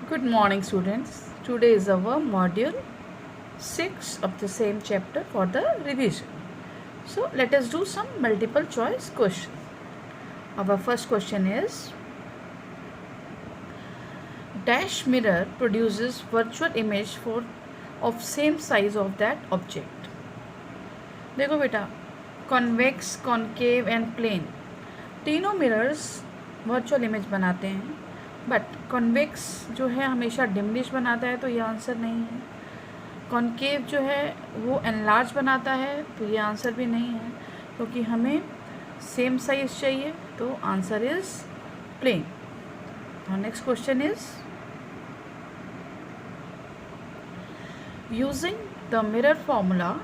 Good morning, students. Today is our module 6 of the same chapter for the revision. So, let us do some multiple choice question. Our first question is dash mirror produces virtual image for of same size of that object. देखो बेटा, convex, concave and plane तीनों mirrors virtual image बनाते हैं, but convex जो है हमेशा diminish बनाता है, तो ये आंसर नहीं है। कॉन्केव जो है वो एनलार्ज बनाता है, तो ये आंसर भी नहीं है, क्योंकि हमें सेम साइज चाहिए, तो answer is plane. Next question is using the mirror formula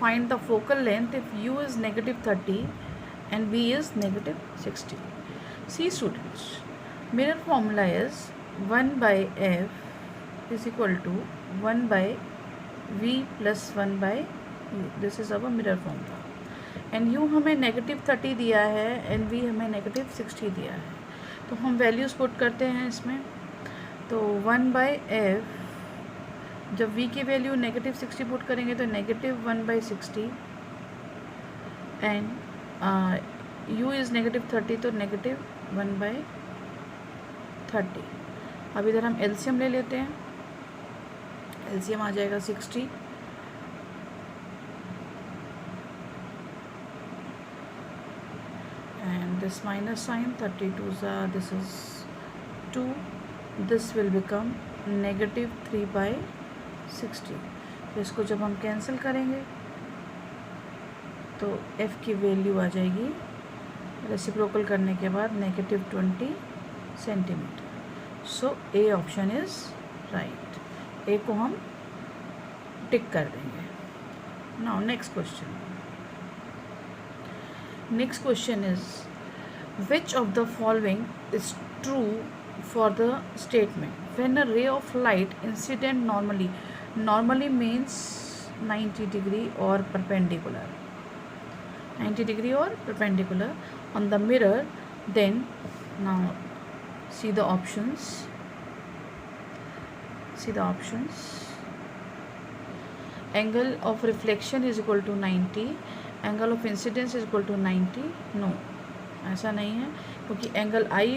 find the focal length if u is negative 30 and v is negative 60. See students, mirror formula is 1 by f is equal to 1 by v plus 1 by u. This is our mirror formula. and u हमें negative 30 दिया है and v हमें negative 60 दिया है, तो हम values put करते हैं इसमें। तो 1 by f, जब v की वैल्यू नेगेटिव 60 पुट करेंगे तो negative 1 by 60 and u is negative 30, तो नेगेटिव 1 by 30। अब इधर हम एलसीएम ले लेते हैं, एलसीएम आ जाएगा 60 and this minus sign 32 this is 2, this will become negative 3 by 60। तो इसको जब हम कैंसिल करेंगे तो f की वैल्यू आ जाएगी रेसिप्रोकल करने के बाद negative 20 centimetre. So A option is right, A को हम टिक कर देंगे। Now next question is which of the following is true for the statement when a ray of light incident normally means 90 degree or perpendicular on the mirror, then now see the options angle of reflection is equal to 90, angle of incidence is equal to 90। no, ऐसा नहीं है, क्योंकि angle आई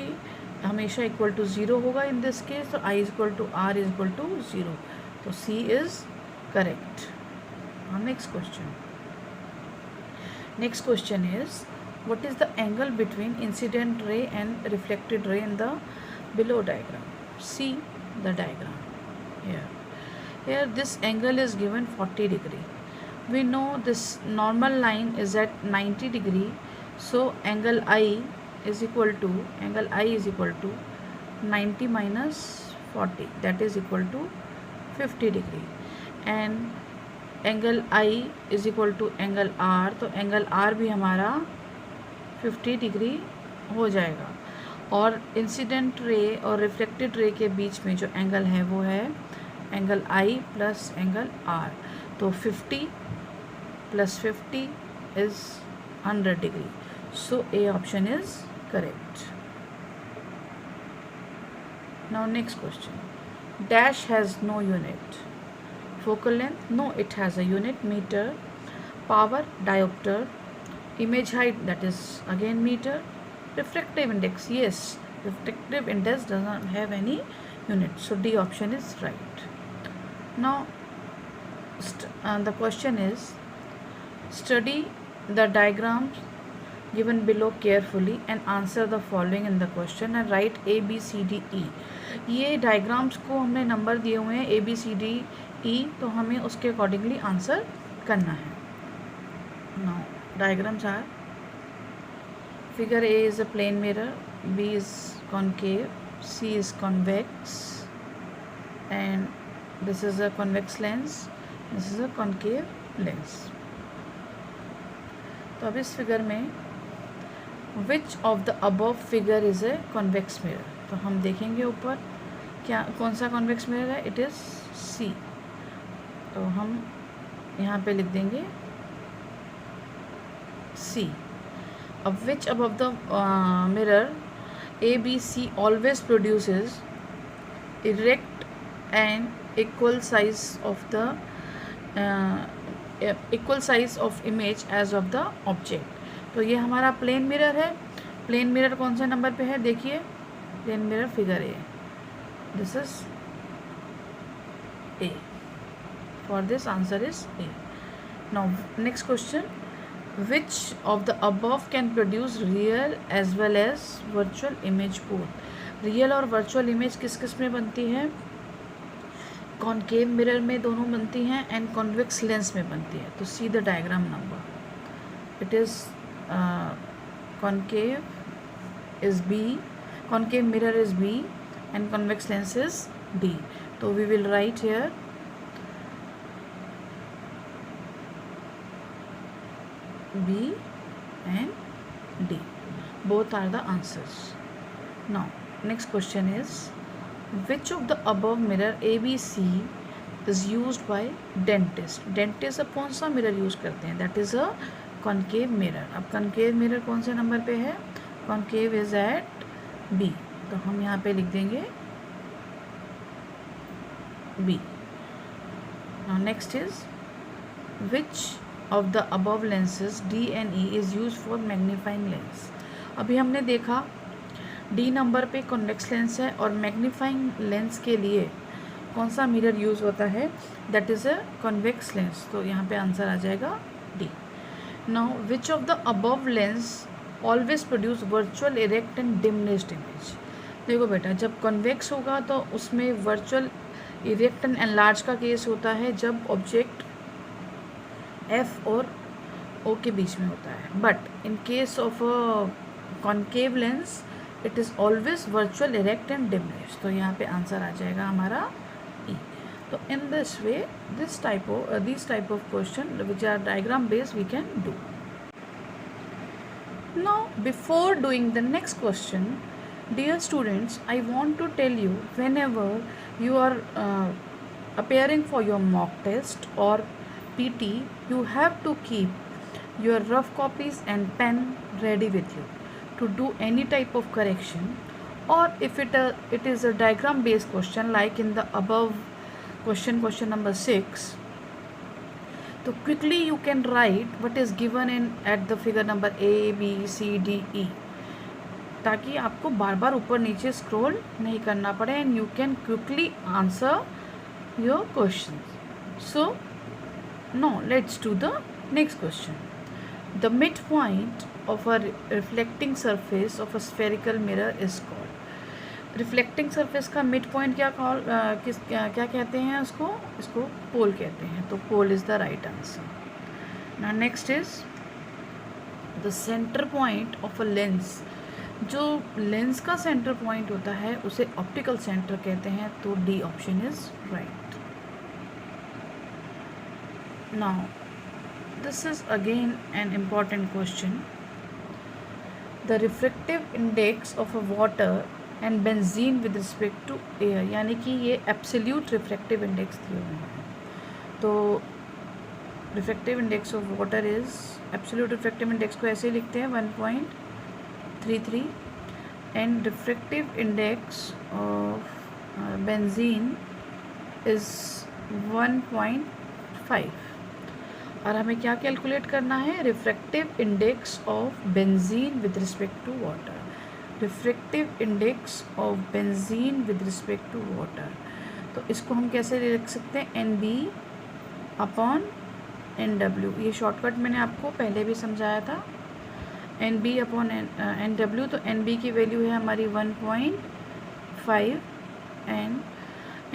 हमेशा equal to 0 होगा इन this case, तो I is equal to R is equal to 0, तो C is correct. Next question is what is the angle between incident ray and reflected ray in the below diagram. See the diagram here this angle is given 40 degree. We know this normal line is at 90 degree, so angle I is equal to 90 minus 40, that is equal to 50 degree, and angle I is equal to angle R, तो angle R भी हमारा 50 degree हो जाएगा, और incident ray और reflected ray के बीच में जो एंगल है वो है angle I plus angle R, तो 50 plus 50 is 100 degree. So A option is correct. Now next question. Dash has no unit. Focal length, no, it has a unit, meter. Power, diopter. Image height, that is again meter. Refractive index, yes, refractive index does not have any unit, so D option is right. Now the question is study the diagrams given below carefully and answer the following in the question and write A B C D E। ये diagrams को हमने number दिए हुए हैं A B C D E, तो हमें उसके accordingly answer करना है। Now diagrams are figure A is a plane mirror, B is concave, C is convex and this is a convex lens, this is a concave lens। तो अब इस figure में which of the above figure is a convex mirror, तो हम देखेंगे ऊपर क्या कौन सा कॉन्वेक्स मिरर है, इट इज़ सी, तो हम यहाँ पे लिख देंगे सी। अब which above the mirror ABC always produces erect and equal size of the equal size of image as of the object. तो ये हमारा प्लेन मिरर है। प्लेन मिरर कौन से नंबर पे है, देखिए plane mirror figure A, this is A, for this answer is A. Now next question, which of the above can produce real as well as virtual image both. Real और virtual image किस किस में बनती है, concave mirror में दोनों बनती हैं एंड कॉन्वेक्स लेंस में बनती है। तो see the diagram number, it is concave is B, concave mirror is B and convex lens is D. तो we will write here B and D. Both are the answers. Now, next question is, which of the above mirror ABC is used by dentist? Dentist अब कौन सा mirror use करते हैं, that is a concave mirror. अब concave mirror कौन से number पे है, concave is at B. तो हम यहाँ पे लिख देंगे B. Now next is, which of the above lenses D and E is used for magnifying lens? अभी हमने देखा D नंबर पे कॉन्वेक्स लेंस है और मैग्नीफाइंग लेंस के लिए कौन सा मिरर यूज़ होता है, that is a convex lens. तो यहाँ पे आंसर आ जाएगा D. Now which of the above lens always produce virtual erect and diminished image. देखो बेटा, जब कॉन्वेक्स होगा तो उसमें वर्चुअल इरेक्ट एंड एनलार्ज का केस होता है जब ऑब्जेक्ट F और O के बीच में होता है, but in case of a concave lens it is always virtual erect and diminish. तो यहाँ पे आंसर आ जाएगा हमारा E. तो in this way this type of question which are diagram based we can do. Now before doing the next question, dear students, I want to tell you, whenever you are appearing for your mock test or PT, you have to keep your rough copies and pen ready with you to do any type of correction, or if it is a diagram based question like in the above question number 6, so quickly you can write what is given in at the figure number A, B, C, D, E, ताकि आपको बार बार ऊपर नीचे scroll नहीं करना पड़े and you can quickly answer your question. So now let's do the next question. The midpoint of a reflecting surface of a spherical mirror is called। reflecting surface का midpoint क्या कहते हैं इसको पोल कहते हैं। तो पोल is the right answer. Now next is the center point of a lens। जो lens का सेंटर पॉइंट होता है उसे ऑप्टिकल सेंटर कहते हैं। तो D option is right. Now, this is again an important question. The refractive index of a water and benzene with respect to air, यानी कि ये absolute refractive index दिए हुए हैं। तो refractive index of water is, absolute refractive index को ऐसे लिखते हैं 1.33 and refractive index of benzene is 1.5। और हमें क्या कैलकुलेट करना है, refractive index of benzene with respect to water. Refractive index of benzene with respect to water, तो इसको हम कैसे लिख सकते हैं, NB अपॉन NW। ये शॉर्टकट मैंने आपको पहले भी समझाया था, NB अपॉन NW। तो NB की वैल्यू है हमारी 1.5 एंड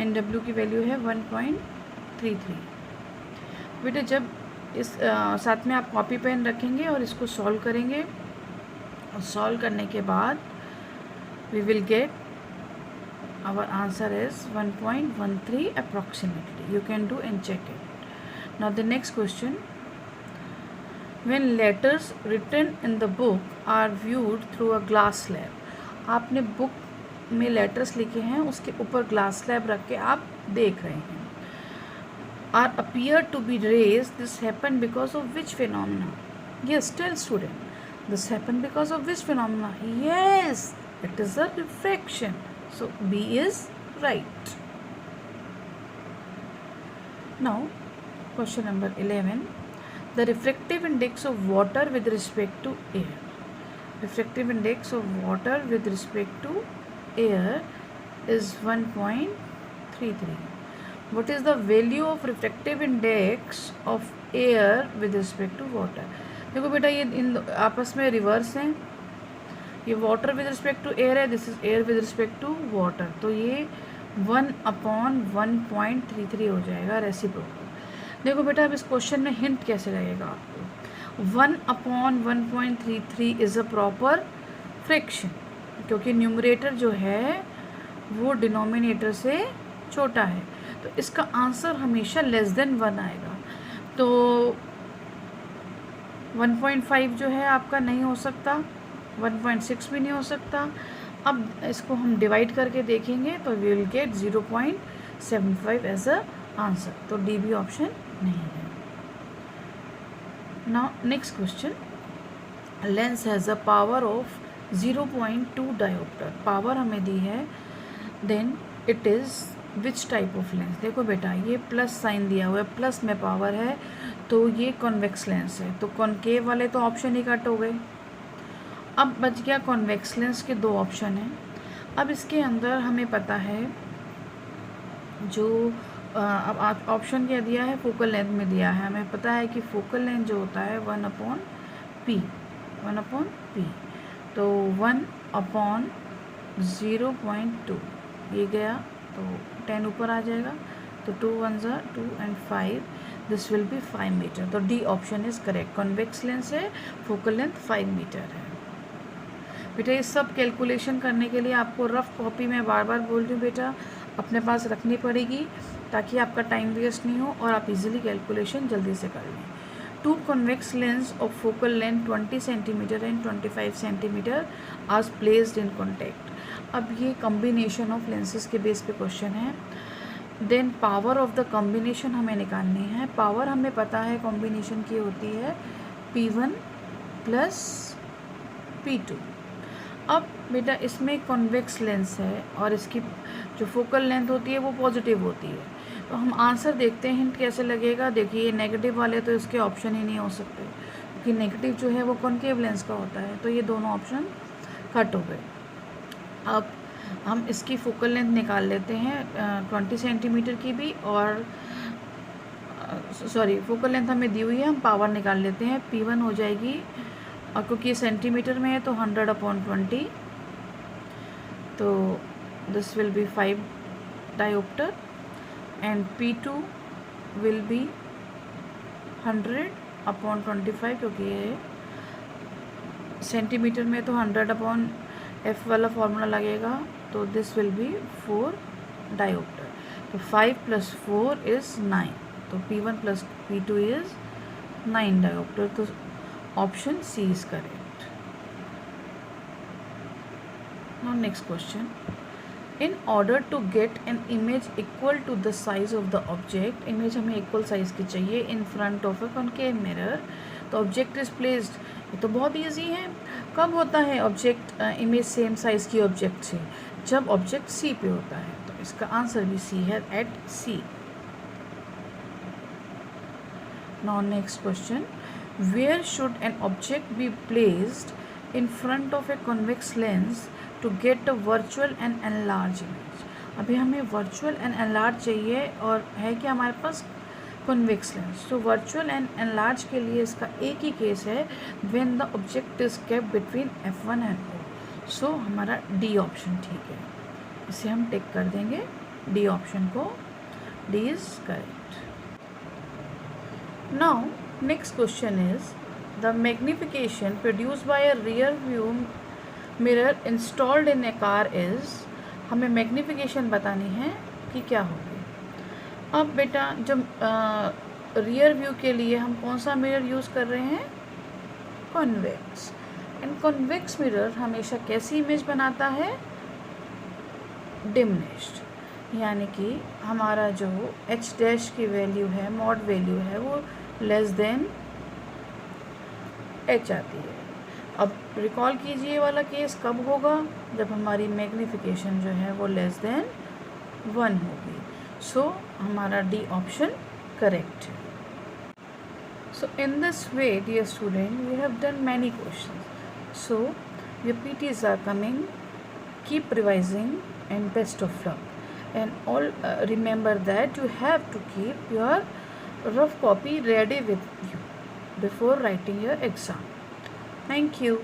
NW की वैल्यू है 1.33। बेटा जब इस साथ में आप कॉपी पेन रखेंगे और इसको सॉल्व करेंगे, और सॉल्व करने के बाद we will get our answer is 1.13 approximately. You can do and check it. Now the next question, when letters written in the book are viewed through a glass slab. आपने book में letters लिखे हैं, उसके ऊपर glass slab रख के आप देख रहे हैं। are appear to be raised, this happened because of which phenomena? Yes, tell student, this happened because of which phenomena? Yes, It is a refraction. So B is right. Now question number 11. The refractive index of water with respect to air. Refractive index of water with respect to air is 1.33. What is the value of refractive index of air with respect to water? देखो बेटा ये इन आपस में reverse हैं. ये water with respect to air है, this is air with respect to water. तो ये 1/1.33 हो जाएगा रेसिप्रोकल. देखो बेटा अब इस क्वेश्चन में हिंट कैसे लगेगा आपको. 1/1.33 इज़ अ प्रॉपर फ्रैक्शन, क्योंकि न्यूमरेटर जो है वो डिनोमिनेटर से छोटा है, तो इसका आंसर हमेशा लेस देन 1 आएगा. तो 1.5 जो है आपका नहीं हो सकता, 1.6 भी नहीं हो सकता. अब इसको हम डिवाइड करके देखेंगे तो we will get 0.75 as a answer. तो डी बी ऑप्शन नहीं है. Now next question. Lens has a power of 0.2 dioptre. Power हमें दी है, then it is which type of lens. देखो बेटा ये प्लस साइन दिया हुआ है, प्लस में पावर है, तो ये कॉन्वेक्स लेंस है. तो कॉनकेव वाले तो ऑप्शन ही कट हो गए. अब बच गया कॉन्वेक्स लेंस के 2 ऑप्शन हैं. अब इसके अंदर हमें पता है जो अब ऑप्शन क्या दिया है, फोकल लेंथ में दिया है. हमें पता है कि फोकल लेंथ जो होता है 1/p. तो 1/0.2 ये गया, तो 10 ऊपर आ जाएगा. तो 2 1 2 and 5, this will be 5 metre. तो D option is correct. Convex lens है, फोकल लेंथ 5 मीटर है. बेटा ये सब कैलकुलेशन करने के लिए आपको रफ कॉपी में बार बार बोल रही हूँ बेटा अपने पास रखनी पड़ेगी, ताकि आपका टाइम वेस्ट नहीं हो और आप इजीली कैलकुलेशन जल्दी से कर लें. 2 convex lens of focal length 20 cm and 25 cm are placed in contact. अब ये कॉम्बिनेशन ऑफ लेंसेज के बेस पे क्वेश्चन है. Then power of the combination हमें निकालनी है. पावर हमें पता है कॉम्बिनेशन की होती है P1 प्लस P2. अब बेटा इसमें कॉन्वेक्स लेंस है और इसकी जो फोकल लेंथ होती है वो पॉजिटिव होती है. तो हम आंसर देखते हैं हिंट कैसे लगेगा. देखिए ये नेगेटिव वाले तो इसके ऑप्शन ही नहीं हो सकते, क्योंकि नेगेटिव जो है वो कॉनकेव लेंस का होता है. तो ये दोनों ऑप्शन कट हो गए. अब हम इसकी फोकल लेंथ निकाल लेते हैं 20 सेंटीमीटर की भी, और सॉरी फोकल लेंथ हमें दी हुई है, हम पावर निकाल लेते हैं. P1 हो जाएगी, और क्योंकि ये सेंटीमीटर में है तो 100/20. तो this will be 5 dioptre and P2 will be 100/25, क्योंकि ये सेंटीमीटर में तो 100/f वाला फॉर्मूला लगेगा. तो दिस विल बी 4 डायोप्टर. तो 5 + 4 is 9. तो P1 + P2 is 9 डायोप्टर. तो option C is correct. Now next question. In order to get an image equal to the size of the object, image हमें equal size की चाहिए in front of a concave mirror. तो object is placed. ये तो बहुत easy है. कब होता है object image same size की object से? जब object C पे होता है. तो इसका आंसर भी C है, at C. Now next question. Where should an object be placed in front of a convex lens to get a virtual and enlarged image? अभी हमें virtual and enlarged चाहिए, और है कि हमारे पास convex lens. तो virtual and enlarged के लिए इसका एक ही केस है, when the object is kept between F1 and O. So हमारा D ऑप्शन ठीक है. इसे हम टिक कर देंगे D ऑप्शन को. D is correct. Now next question is the magnification produced by a rear view mirror installed in a car is. हमें magnification बतानी है कि क्या होगी. अब बेटा जब रियर व्यू के लिए हम कौन सा मिरर यूज़ कर रहे हैं, कॉन्वेक्स. एंड कॉन्वेक्स मिरर हमेशा कैसी इमेज बनाता है, डिमिनिश्ड. यानी कि हमारा जो H' की वैल्यू है, मॉड वैल्यू है, वो लेस देन H आती है. अब रिकॉल कीजिए वाला केस कब होगा, जब हमारी मैग्नीफिकेशन जो है वो लेस देन 1 होगी। सो हमारा डी ऑप्शन करेक्ट है। So in this way, dear student, we have done many questions. So your PTs are coming. Keep revising and best of luck. And all remember that you have to keep your rough copy ready with you before writing your exam. Thank you.